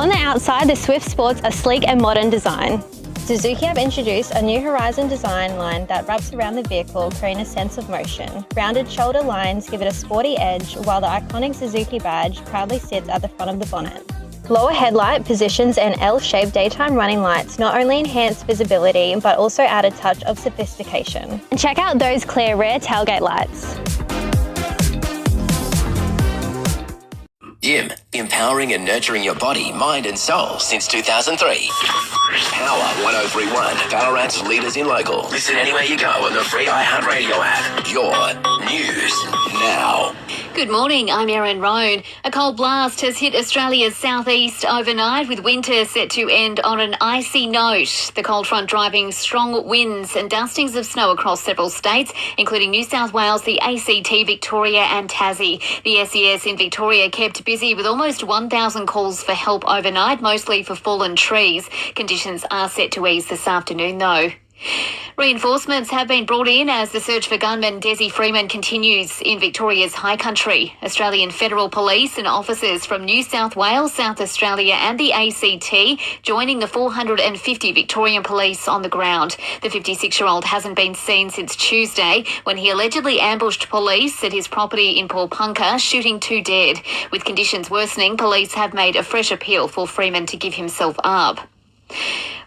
On the outside, the Swift sports a sleek and modern design. Suzuki have introduced a new Horizon design line that wraps around the vehicle, creating a sense of motion. Rounded shoulder lines give it a sporty edge, while the iconic Suzuki badge proudly sits at the front of the bonnet. Lower headlight positions and L-shaped daytime running lights not only enhance visibility, but also add a touch of sophistication. And check out those clear rear tailgate lights. Jim, empowering and nurturing your body, mind and soul since 2003. Power 103.1, Ballarat's leaders in local. Listen anywhere you go on the free iHeartRadio app. Your news now. Good morning, I'm Erin, Rhone. A cold blast has hit Australia's southeast overnight, with winter set to end on an icy note. The cold front driving strong winds and dustings of snow across several states, including New South Wales, the ACT, Victoria and Tassie. The SES in Victoria kept busy with almost 1,000 calls for help overnight, mostly for fallen trees. Conditions are set to ease this afternoon, though. Reinforcements have been brought in as the search for gunman Desi Freeman continues in Victoria's high country. Australian Federal Police and officers from New South Wales, South Australia and the ACT joining the 450 Victorian police on the ground. The 56-year-old hasn't been seen since Tuesday, when he allegedly ambushed police at his property in Paulpunka, shooting 2 dead. With conditions worsening, police have made a fresh appeal for Freeman to give himself up.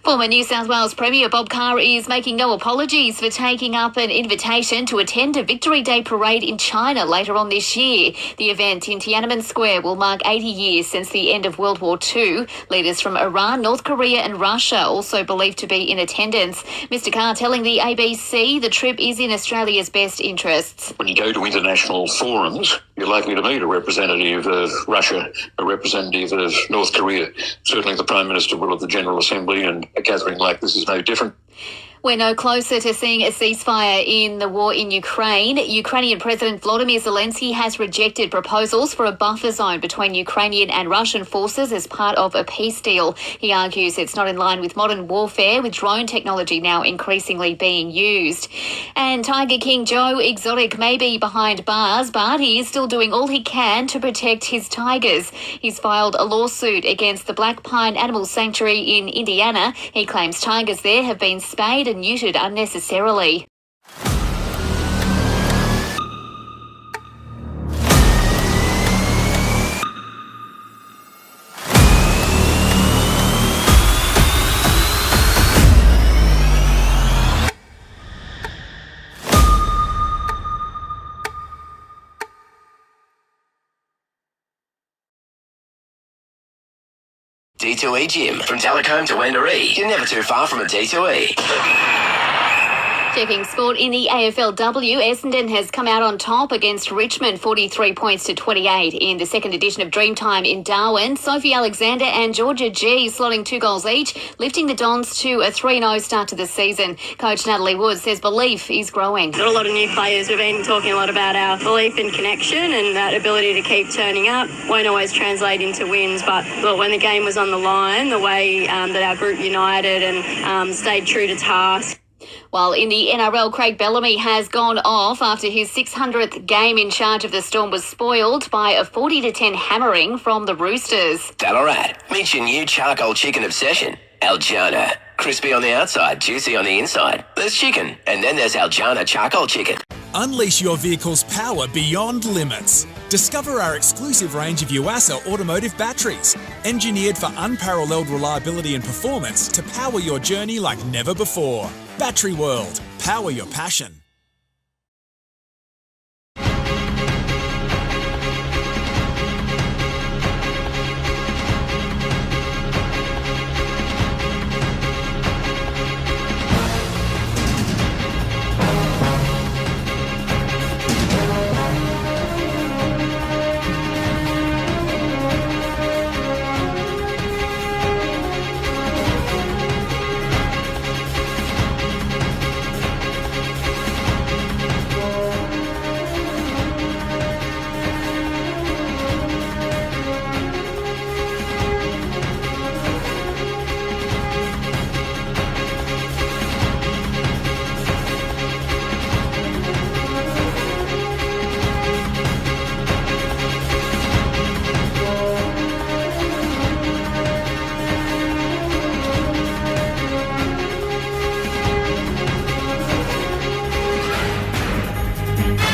Former New South Wales Premier Bob Carr is making no apologies for taking up an invitation to attend a Victory Day parade in China later on this year. The event in Tiananmen Square will mark 80 years since the end of World War II. Leaders from Iran, North Korea and Russia also believed to be in attendance. Mr Carr telling the ABC the trip is in Australia's best interests. When you go to international forums, you're likely to meet a representative of Russia, a representative of North Korea. Certainly the Prime Minister will at the General Assembly, and a gathering like this is no different. We're no closer to seeing a ceasefire in the war in Ukraine. Ukrainian President Volodymyr Zelensky has rejected proposals for a buffer zone between Ukrainian and Russian forces as part of a peace deal. He argues it's not in line with modern warfare, with drone technology now increasingly being used. And Tiger King Joe Exotic may be behind bars, but he is still doing all he can to protect his tigers. He's filed a lawsuit against the Black Pine Animal Sanctuary in Indiana. He claims tigers there have been spayed and neutered unnecessarily. D2E Gym. From Telecombe to Wendouree, you're never too far from a D2E. Checking sport in the AFLW, Essendon has come out on top against Richmond, 43 points to 28 in the second edition of Dreamtime in Darwin. Sophie Alexander and Georgia G slotting 2 goals each, lifting the Dons to a 3-0 start to the season. Coach Natalie Wood says belief is growing. Got a lot of new players. We've been talking a lot about our belief and connection, and that ability to keep turning up. Won't always translate into wins, but look, when the game was on the line, the way that our group united and stayed true to task. While in the NRL, Craig Bellamy has gone off after his 600th game in charge of the Storm was spoiled by a 40-10 hammering from the Roosters. Ballarat, meet your new charcoal chicken obsession, Aljana. Crispy on the outside, juicy on the inside. There's chicken, and then there's Aljana charcoal chicken. Unleash your vehicle's power beyond limits. Discover our exclusive range of Yuasa automotive batteries, engineered for unparalleled reliability and performance to power your journey like never before. Battery World. Power your passion. 103.1.